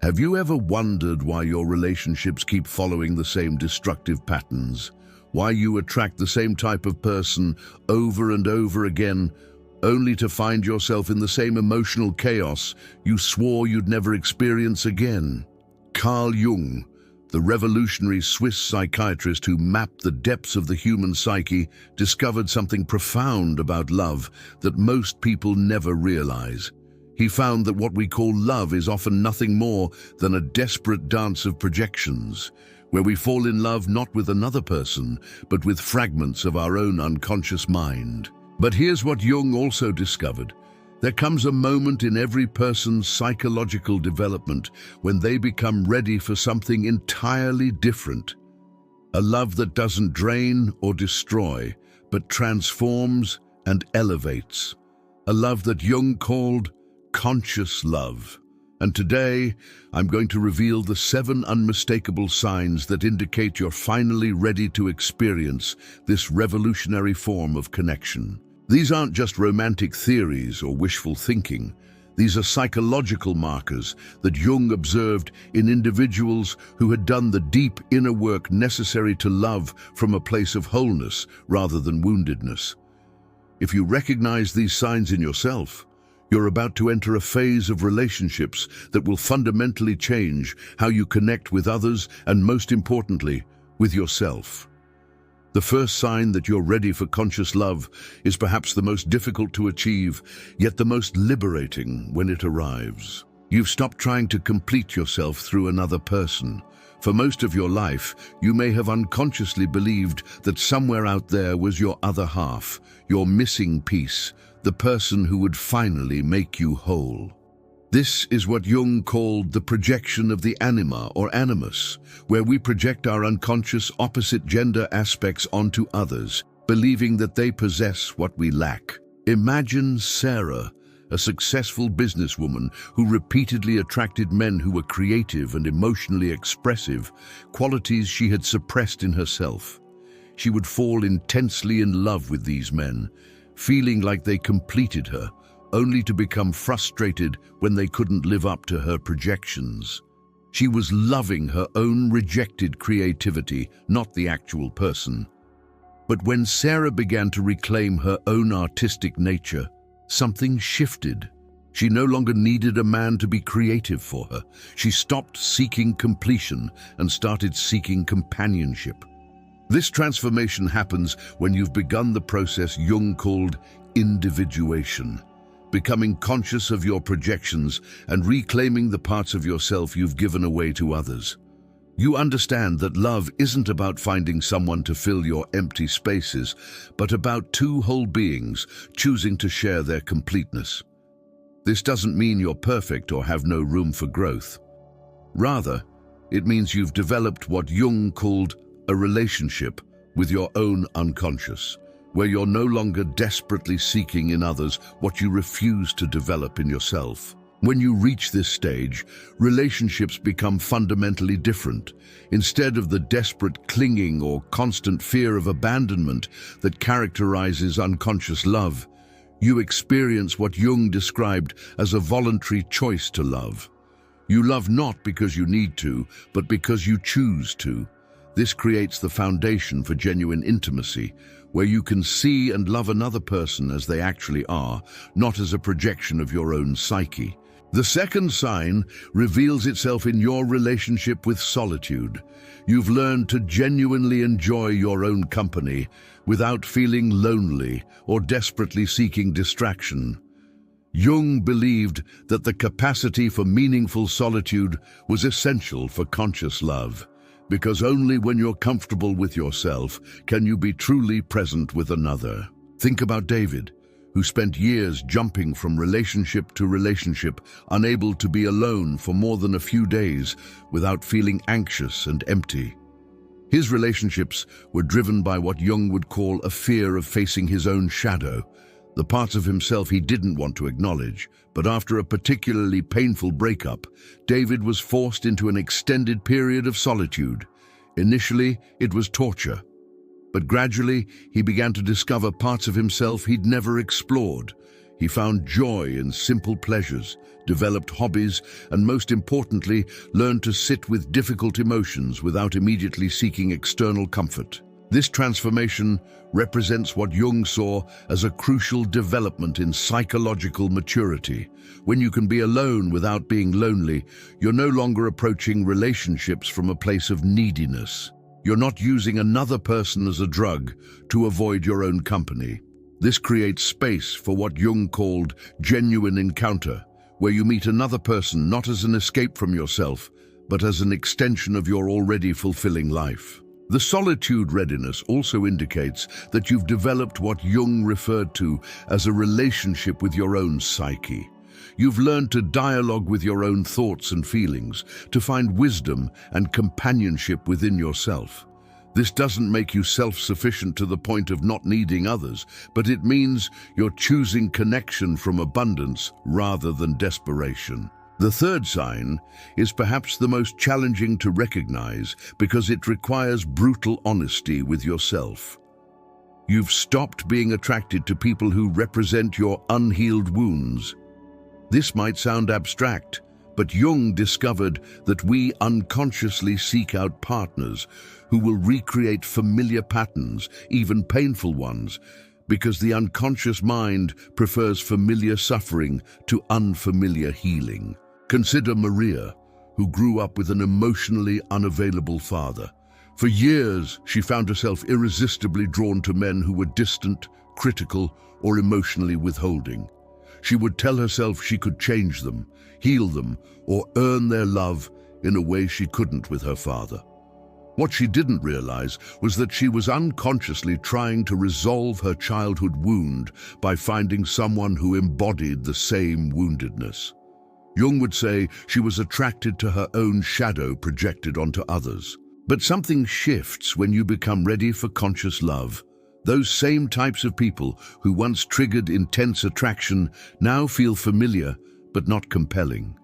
Have you ever wondered why your relationships keep following the same destructive patterns? Why you attract the same type of person over and over again, only to find yourself in the same emotional chaos you swore you'd never experience again? Carl Jung, the revolutionary Swiss psychiatrist who mapped the depths of the human psyche, discovered something profound about love that most people never realize. He found that what we call love is often nothing more than a desperate dance of projections, where we fall in love not with another person, but with fragments of our own unconscious mind. But here's what Jung also discovered. There comes a moment in every person's psychological development when they become ready for something entirely different. A love that doesn't drain or destroy, but transforms and elevates. A love that Jung called conscious love. And today, I'm going to reveal the 7 unmistakable signs that indicate you're finally ready to experience this revolutionary form of connection. These aren't just romantic theories or wishful thinking. These are psychological markers that Jung observed in individuals who had done the deep inner work necessary to love from a place of wholeness rather than woundedness. If you recognize these signs in yourself, you're about to enter a phase of relationships that will fundamentally change how you connect with others and, most importantly, with yourself. The first sign that you're ready for conscious love is perhaps the most difficult to achieve, yet the most liberating when it arrives. You've stopped trying to complete yourself through another person. For most of your life, you may have unconsciously believed that somewhere out there was your other half, your missing piece, the person who would finally make you whole. This is what Jung called the projection of the anima or animus, where we project our unconscious opposite gender aspects onto others, believing that they possess what we lack. Imagine Sarah, a successful businesswoman who repeatedly attracted men who were creative and emotionally expressive, qualities she had suppressed in herself. She would fall intensely in love with these men, feeling like they completed her, only to become frustrated when they couldn't live up to her projections. She was loving her own rejected creativity, not the actual person. But when Sarah began to reclaim her own artistic nature, something shifted. She no longer needed a man to be creative for her. She stopped seeking completion and started seeking companionship. This transformation happens when you've begun the process Jung called individuation, becoming conscious of your projections and reclaiming the parts of yourself you've given away to others. You understand that love isn't about finding someone to fill your empty spaces, but about 2 whole beings choosing to share their completeness. This doesn't mean you're perfect or have no room for growth. Rather, it means you've developed what Jung called a relationship with your own unconscious, where you're no longer desperately seeking in others what you refuse to develop in yourself. When you reach this stage, relationships become fundamentally different. Instead of the desperate clinging or constant fear of abandonment that characterizes unconscious love, you experience what Jung described as a voluntary choice to love. You love not because you need to, but because you choose to. This creates the foundation for genuine intimacy, where you can see and love another person as they actually are, not as a projection of your own psyche. The second sign reveals itself in your relationship with solitude. You've learned to genuinely enjoy your own company without feeling lonely or desperately seeking distraction. Jung believed that the capacity for meaningful solitude was essential for conscious love, because only when you're comfortable with yourself can you be truly present with another. Think about David, who spent years jumping from relationship to relationship, unable to be alone for more than a few days without feeling anxious and empty. His relationships were driven by what Jung would call a fear of facing his own shadow, the parts of himself he didn't want to acknowledge. But after a particularly painful breakup, David was forced into an extended period of solitude. Initially, it was torture, but gradually he began to discover parts of himself he'd never explored. He found joy in simple pleasures, developed hobbies, and most importantly, learned to sit with difficult emotions without immediately seeking external comfort. This transformation represents what Jung saw as a crucial development in psychological maturity. When you can be alone without being lonely, you're no longer approaching relationships from a place of neediness. You're not using another person as a drug to avoid your own company. This creates space for what Jung called genuine encounter, where you meet another person not as an escape from yourself, but as an extension of your already fulfilling life. The solitude readiness also indicates that you've developed what Jung referred to as a relationship with your own psyche. You've learned to dialogue with your own thoughts and feelings, to find wisdom and companionship within yourself. This doesn't make you self-sufficient to the point of not needing others, but it means you're choosing connection from abundance rather than desperation. The third sign is perhaps the most challenging to recognize because it requires brutal honesty with yourself. You've stopped being attracted to people who represent your unhealed wounds. This might sound abstract, but Jung discovered that we unconsciously seek out partners who will recreate familiar patterns, even painful ones, because the unconscious mind prefers familiar suffering to unfamiliar healing. Consider Maria, who grew up with an emotionally unavailable father. For years, she found herself irresistibly drawn to men who were distant, critical, or emotionally withholding. She would tell herself she could change them, heal them, or earn their love in a way she couldn't with her father. What she didn't realize was that she was unconsciously trying to resolve her childhood wound by finding someone who embodied the same woundedness. Jung would say she was attracted to her own shadow projected onto others. But something shifts when you become ready for conscious love. Those same types of people who once triggered intense attraction now feel familiar but not compelling.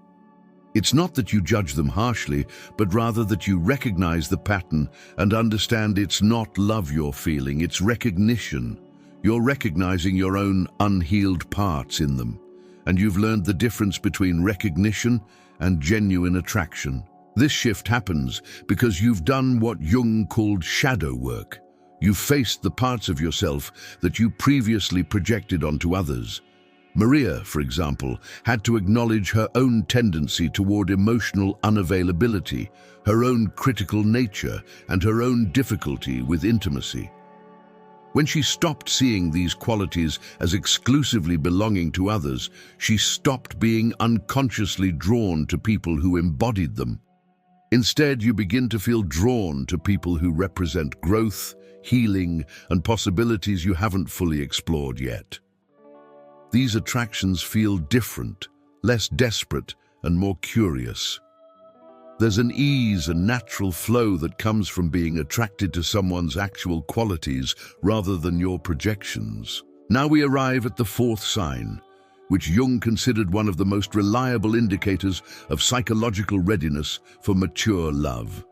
It's not that you judge them harshly, but rather that you recognize the pattern and understand it's not love you're feeling, it's recognition. You're recognizing your own unhealed parts in them, and you've learned the difference between recognition and genuine attraction. This shift happens because you've done what Jung called shadow work. You've faced the parts of yourself that you previously projected onto others. Maria, for example, had to acknowledge her own tendency toward emotional unavailability, her own critical nature, and her own difficulty with intimacy. When she stopped seeing these qualities as exclusively belonging to others, she stopped being unconsciously drawn to people who embodied them. Instead, you begin to feel drawn to people who represent growth, healing, and possibilities you haven't fully explored yet. These attractions feel different, less desperate, and more curious. There's an ease and natural flow that comes from being attracted to someone's actual qualities rather than your projections. Now we arrive at the fourth sign, which Jung considered one of the most reliable indicators of psychological readiness for mature love.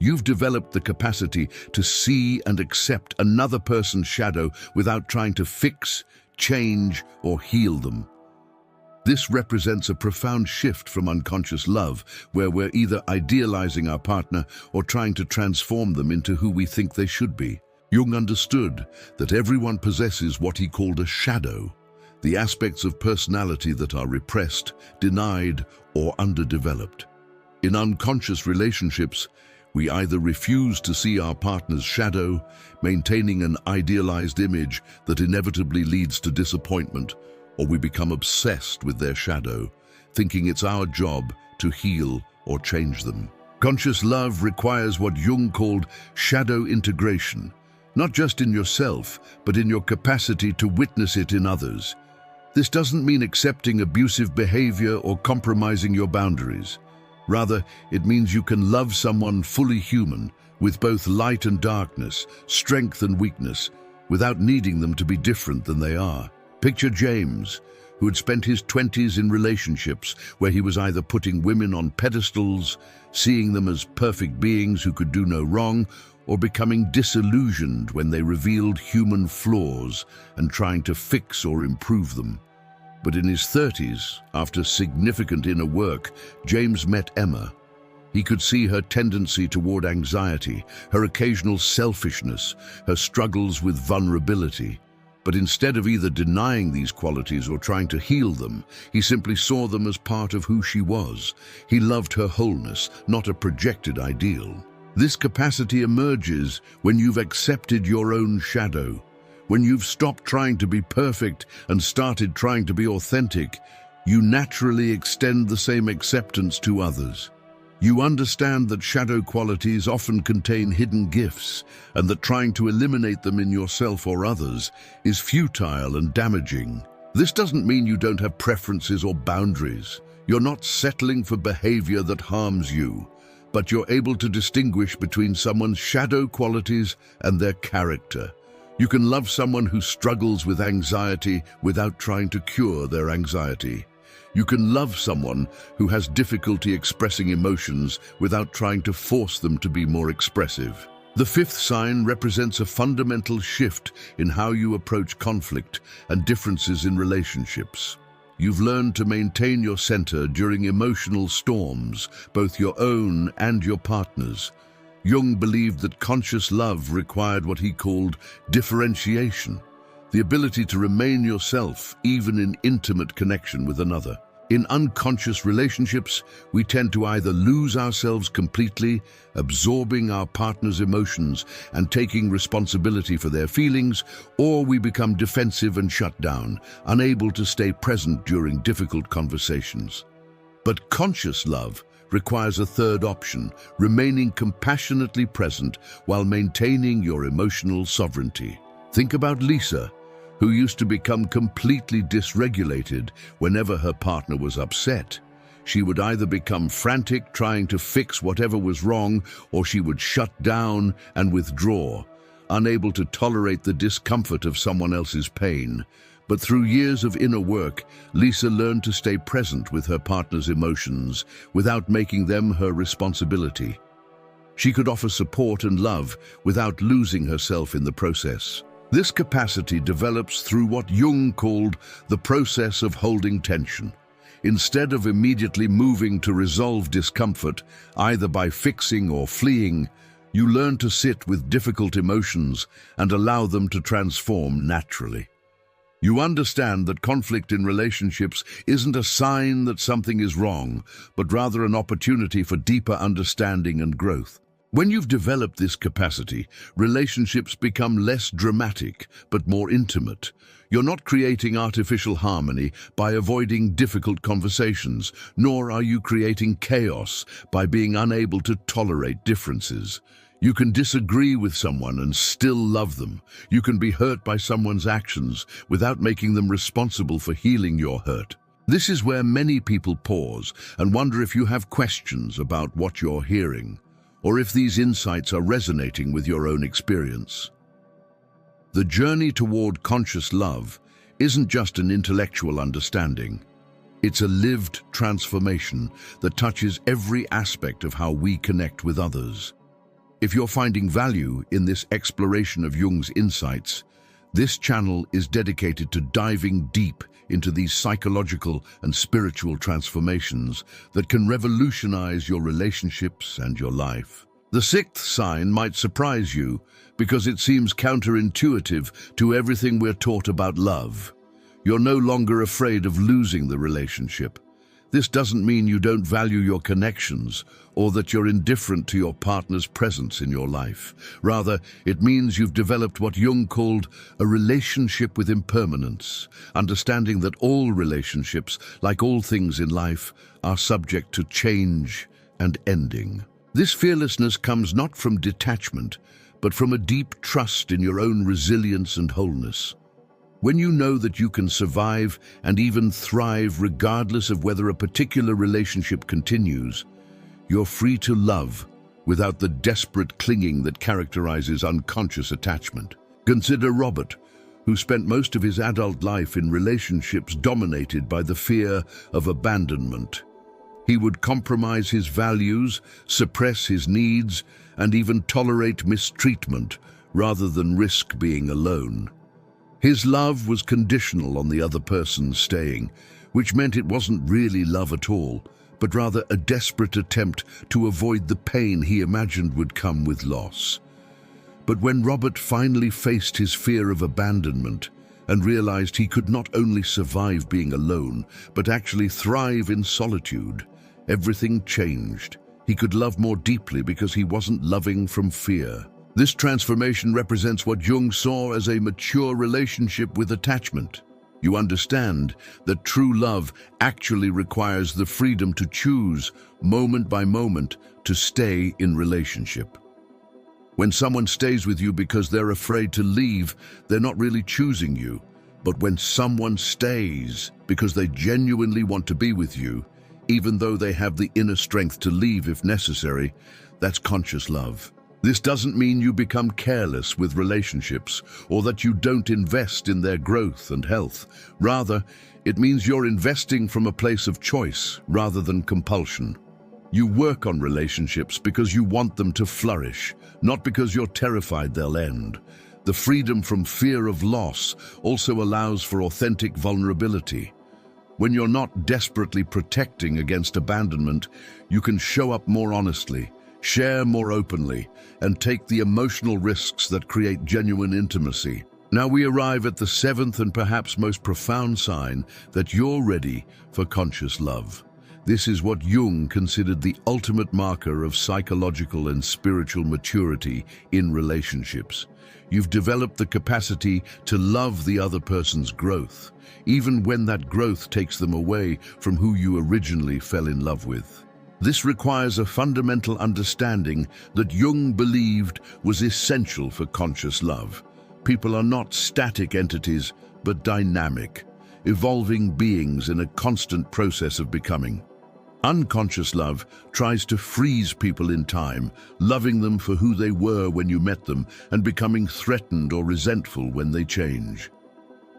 You've developed the capacity to see and accept another person's shadow without trying to fix, change, or heal them. This represents a profound shift from unconscious love, where we're either idealizing our partner or trying to transform them into who we think they should be. Jung understood that everyone possesses what he called a shadow, the aspects of personality that are repressed, denied, or underdeveloped. In unconscious relationships, we either refuse to see our partner's shadow, maintaining an idealized image that inevitably leads to disappointment, or we become obsessed with their shadow, thinking it's our job to heal or change them. Conscious love requires what Jung called shadow integration, not just in yourself, but in your capacity to witness it in others. This doesn't mean accepting abusive behavior or compromising your boundaries. Rather, it means you can love someone fully human, with both light and darkness, strength and weakness, without needing them to be different than they are. Picture James, who had spent his 20s in relationships where he was either putting women on pedestals, seeing them as perfect beings who could do no wrong, or becoming disillusioned when they revealed human flaws and trying to fix or improve them. But in his 30s, after significant inner work, James met Emma. He could see her tendency toward anxiety, her occasional selfishness, her struggles with vulnerability. But instead of either denying these qualities or trying to heal them, he simply saw them as part of who she was. He loved her wholeness, not a projected ideal. This capacity emerges when you've accepted your own shadow, when you've stopped trying to be perfect and started trying to be authentic. You naturally extend the same acceptance to others. You understand that shadow qualities often contain hidden gifts, and that trying to eliminate them in yourself or others is futile and damaging. This doesn't mean you don't have preferences or boundaries. You're not settling for behavior that harms you, but you're able to distinguish between someone's shadow qualities and their character. You can love someone who struggles with anxiety without trying to cure their anxiety. You can love someone who has difficulty expressing emotions without trying to force them to be more expressive. The fifth sign represents a fundamental shift in how you approach conflict and differences in relationships. You've learned to maintain your center during emotional storms, both your own and your partner's. Jung believed that conscious love required what he called differentiation, the ability to remain yourself even in intimate connection with another. In unconscious relationships, we tend to either lose ourselves completely, absorbing our partner's emotions and taking responsibility for their feelings, or we become defensive and shut down, unable to stay present during difficult conversations. But conscious love requires a third option, remaining compassionately present while maintaining your emotional sovereignty. Think about Lisa, who used to become completely dysregulated whenever her partner was upset. She would either become frantic trying to fix whatever was wrong, or she would shut down and withdraw, unable to tolerate the discomfort of someone else's pain. But through years of inner work, Lisa learned to stay present with her partner's emotions without making them her responsibility. She could offer support and love without losing herself in the process. This capacity develops through what Jung called the process of holding tension. Instead of immediately moving to resolve discomfort, either by fixing or fleeing, you learn to sit with difficult emotions and allow them to transform naturally. You understand that conflict in relationships isn't a sign that something is wrong, but rather an opportunity for deeper understanding and growth. When you've developed this capacity, relationships become less dramatic, but more intimate. You're not creating artificial harmony by avoiding difficult conversations, nor are you creating chaos by being unable to tolerate differences. You can disagree with someone and still love them. You can be hurt by someone's actions without making them responsible for healing your hurt. This is where many people pause and wonder if you have questions about what you're hearing, or if these insights are resonating with your own experience. The journey toward conscious love isn't just an intellectual understanding. It's a lived transformation that touches every aspect of how we connect with others. If you're finding value in this exploration of Jung's insights, this channel is dedicated to diving deep into these psychological and spiritual transformations that can revolutionize your relationships and your life. The sixth sign might surprise you because it seems counterintuitive to everything we're taught about love. You're no longer afraid of losing the relationship. This doesn't mean you don't value your connections or that you're indifferent to your partner's presence in your life. Rather, it means you've developed what Jung called a relationship with impermanence, understanding that all relationships, like all things in life, are subject to change and ending. This fearlessness comes not from detachment, but from a deep trust in your own resilience and wholeness. When you know that you can survive and even thrive regardless of whether a particular relationship continues, you're free to love without the desperate clinging that characterizes unconscious attachment. Consider Robert, who spent most of his adult life in relationships dominated by the fear of abandonment. He would compromise his values, suppress his needs, and even tolerate mistreatment rather than risk being alone. His love was conditional on the other person staying, which meant it wasn't really love at all, but rather a desperate attempt to avoid the pain he imagined would come with loss. But when Robert finally faced his fear of abandonment and realized he could not only survive being alone, but actually thrive in solitude, everything changed. He could love more deeply because he wasn't loving from fear. This transformation represents what Jung saw as a mature relationship with attachment. You understand that true love actually requires the freedom to choose, moment by moment, to stay in relationship. When someone stays with you because they're afraid to leave, they're not really choosing you. But when someone stays because they genuinely want to be with you, even though they have the inner strength to leave if necessary, that's conscious love. This doesn't mean you become careless with relationships or that you don't invest in their growth and health. Rather, it means you're investing from a place of choice rather than compulsion. You work on relationships because you want them to flourish, not because you're terrified they'll end. The freedom from fear of loss also allows for authentic vulnerability. When you're not desperately protecting against abandonment, you can show up more honestly, share more openly, and take the emotional risks that create genuine intimacy. Now we arrive at the seventh and perhaps most profound sign that you're ready for conscious love. This is what Jung considered the ultimate marker of psychological and spiritual maturity in relationships. You've developed the capacity to love the other person's growth, even when that growth takes them away from who you originally fell in love with. This requires a fundamental understanding that Jung believed was essential for conscious love. People are not static entities, but dynamic, evolving beings in a constant process of becoming. Unconscious love tries to freeze people in time, loving them for who they were when you met them and becoming threatened or resentful when they change.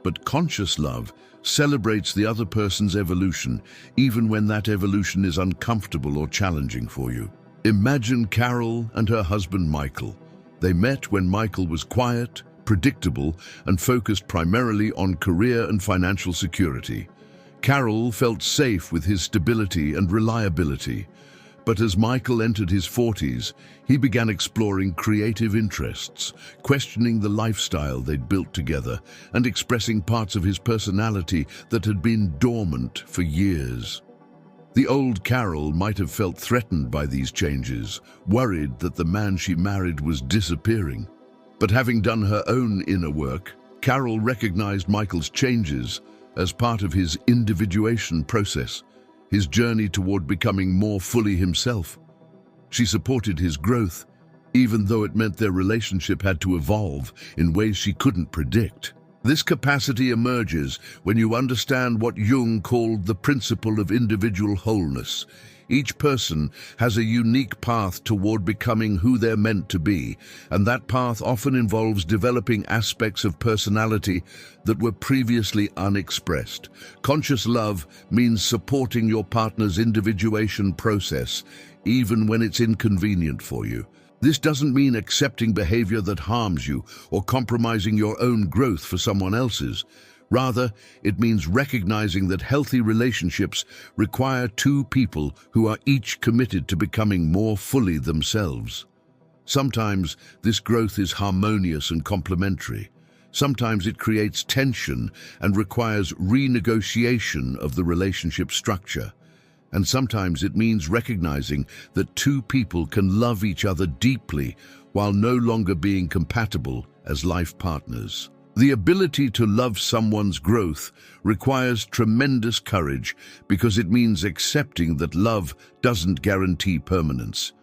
But conscious love celebrates the other person's evolution, even when that evolution is uncomfortable or challenging for you. Imagine Carol and her husband Michael. They met when Michael was quiet, predictable, and focused primarily on career and financial security. Carol felt safe with his stability and reliability. But as Michael entered his 40s, he began exploring creative interests, questioning the lifestyle they'd built together, and expressing parts of his personality that had been dormant for years. The old Carol might have felt threatened by these changes, worried that the man she married was disappearing. But having done her own inner work, Carol recognized Michael's changes as part of his individuation process, his journey toward becoming more fully himself. She supported his growth, even though it meant their relationship had to evolve in ways she couldn't predict. This capacity emerges when you understand what Jung called the principle of individual wholeness. Each person has a unique path toward becoming who they're meant to be, and that path often involves developing aspects of personality that were previously unexpressed. Conscious love means supporting your partner's individuation process, even when it's inconvenient for you. This doesn't mean accepting behavior that harms you or compromising your own growth for someone else's. Rather, it means recognizing that healthy relationships require two people who are each committed to becoming more fully themselves. Sometimes this growth is harmonious and complementary. Sometimes it creates tension and requires renegotiation of the relationship structure. And sometimes it means recognizing that two people can love each other deeply while no longer being compatible as life partners. The ability to love someone's growth requires tremendous courage because it means accepting that love doesn't guarantee permanence.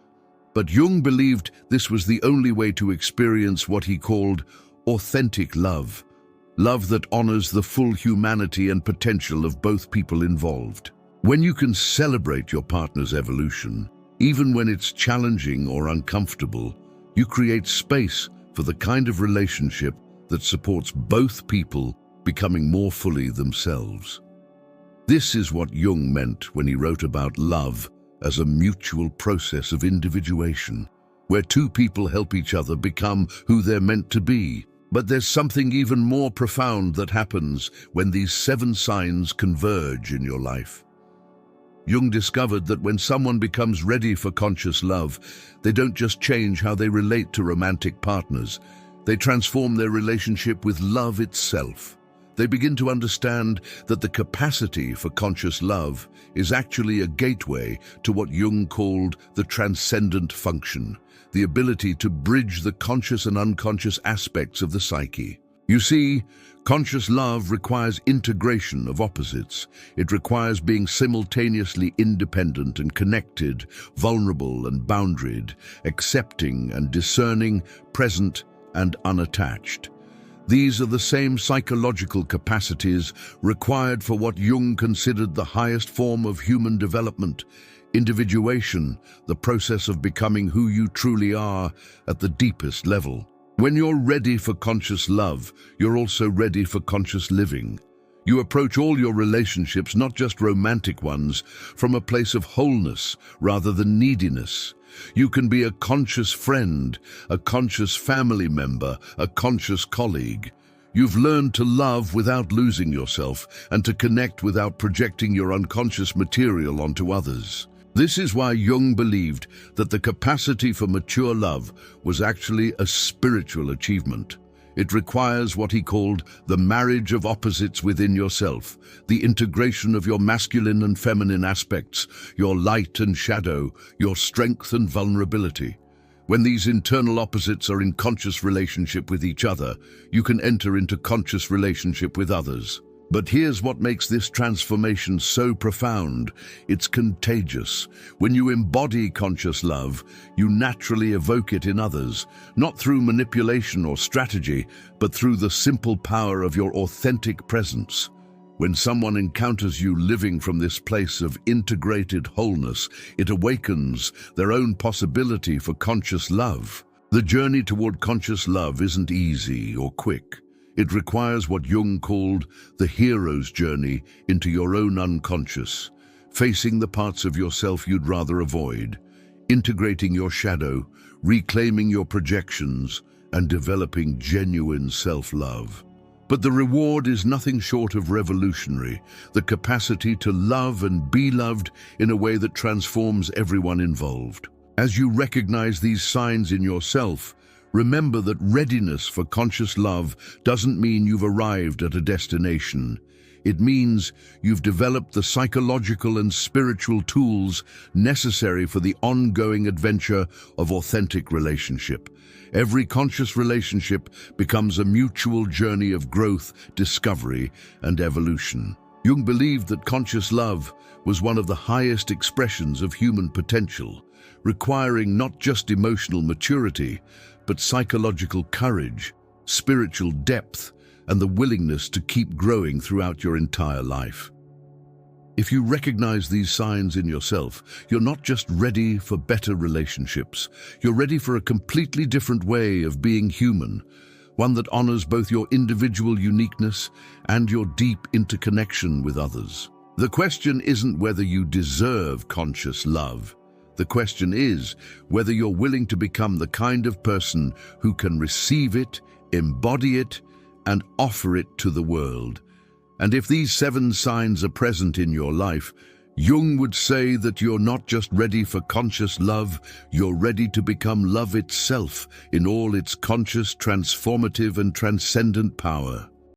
But Jung believed this was the only way to experience what he called authentic love, love that honors the full humanity and potential of both people involved. When you can celebrate your partner's evolution, even when it's challenging or uncomfortable, you create space for the kind of relationship that supports both people becoming more fully themselves. This is what Jung meant when he wrote about love as a mutual process of individuation, where two people help each other become who they're meant to be. But there's something even more profound that happens when these 7 signs converge in your life. Jung discovered that when someone becomes ready for conscious love, they don't just change how they relate to romantic partners, they transform their relationship with love itself. They begin to understand that the capacity for conscious love is actually a gateway to what Jung called the transcendent function, the ability to bridge the conscious and unconscious aspects of the psyche. You see, conscious love requires integration of opposites. It requires being simultaneously independent and connected, vulnerable and boundaried, accepting and discerning, present and unattached. These are the same psychological capacities required for what Jung considered the highest form of human development, individuation, the process of becoming who you truly are at the deepest level. When you're ready for conscious love, you're also ready for conscious living. You approach all your relationships, not just romantic ones, from a place of wholeness rather than neediness. You can be a conscious friend, a conscious family member, a conscious colleague. You've learned to love without losing yourself and to connect without projecting your unconscious material onto others. This is why Jung believed that the capacity for mature love was actually a spiritual achievement. It requires what he called the marriage of opposites within yourself, the integration of your masculine and feminine aspects, your light and shadow, your strength and vulnerability. When these internal opposites are in conscious relationship with each other, you can enter into conscious relationship with others. But here's what makes this transformation so profound. It's contagious. When you embody conscious love, you naturally evoke it in others, not through manipulation or strategy, but through the simple power of your authentic presence. When someone encounters you living from this place of integrated wholeness, it awakens their own possibility for conscious love. The journey toward conscious love isn't easy or quick. It requires what Jung called the hero's journey into your own unconscious, facing the parts of yourself you'd rather avoid, integrating your shadow, reclaiming your projections, and developing genuine self-love. But the reward is nothing short of revolutionary, the capacity to love and be loved in a way that transforms everyone involved. As you recognize these signs in yourself, remember that readiness for conscious love doesn't mean you've arrived at a destination. It means you've developed the psychological and spiritual tools necessary for the ongoing adventure of authentic relationship. Every conscious relationship becomes a mutual journey of growth, discovery, and evolution. Jung believed that conscious love was one of the highest expressions of human potential, requiring not just emotional maturity, but psychological courage, spiritual depth, and the willingness to keep growing throughout your entire life. If you recognize these signs in yourself, you're not just ready for better relationships, you're ready for a completely different way of being human, one that honors both your individual uniqueness and your deep interconnection with others. The question isn't whether you deserve conscious love. The question is whether you're willing to become the kind of person who can receive it, embody it, and offer it to the world. And if these 7 signs are present in your life, Jung would say that you're not just ready for conscious love, you're ready to become love itself in all its conscious, transformative, and transcendent power.